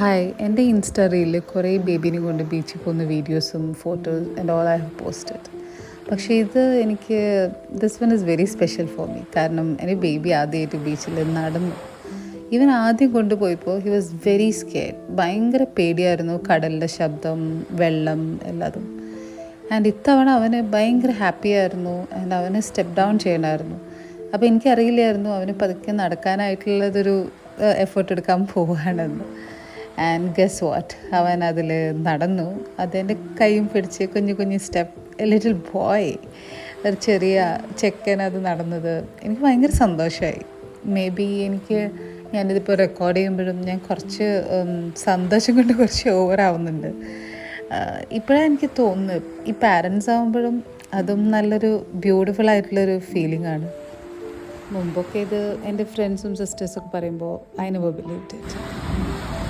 Hi, എൻ്റെ insta റീലിൽ കുറേ ബേബീനെ കൊണ്ട് ബീച്ചിൽ പോകുന്ന വീഡിയോസും photos and all I have posted. പക്ഷേ this one is very special for me. കാരണം എൻ്റെ ബേബി ആദ്യമായിട്ട് ബീച്ചിൽ നടന്നു. ഇവൻ ആദ്യം കൊണ്ടുപോയപ്പോൾ ഹി വാസ് വെരി സ്കെയർഡ്. ഭയങ്കര പേടിയായിരുന്നു, കടലിൻ്റെ ശബ്ദം, വെള്ളം എല്ലാതും. ആൻഡ് ഇത്തവണ അവന് ഭയങ്കര ഹാപ്പിയായിരുന്നു. ആൻഡ് അവന് സ്റ്റെപ്പ് ഡൗൺ ചെയ്യണമായിരുന്നു. അപ്പോൾ എനിക്കറിയില്ലായിരുന്നു അവന് പതുക്കെ നടക്കാനായിട്ടുള്ളതൊരു എഫേർട്ട് എടുക്കാൻ പോവുകയാണെന്ന്. ആൻഡ് ഗസ് വാട്ട്, അവൻ അതിൽ നടന്നു. അതെൻ്റെ കൈയും പിടിച്ച് കുഞ്ഞു കുഞ്ഞു സ്റ്റെപ്പ്, എ ലിറ്റിൽ ബോയ്, ഒരു ചെറിയ ചെക്കൻ അത് നടന്നത് എനിക്ക് ഭയങ്കര സന്തോഷമായി. മേ ബി ഞാനിതിപ്പോൾ റെക്കോർഡ് ചെയ്യുമ്പോഴും ഞാൻ കുറച്ച് സന്തോഷം കൊണ്ട് കുറച്ച് ഓവറാവുന്നുണ്ട്. ഇപ്പോഴാണ് എനിക്ക് തോന്നുന്നത് ഈ പാരൻസ് ആകുമ്പോഴും അതും നല്ലൊരു ബ്യൂട്ടിഫുൾ ആയിട്ടുള്ളൊരു ഫീലിംഗ് ആണ്. മുമ്പൊക്കെ ഇത് എൻ്റെ ഫ്രണ്ട്സും സിസ്റ്റേഴ്സൊക്കെ പറയുമ്പോൾ ഐ നെവർ ബിലീവ്ഡ് ഇറ്റ്.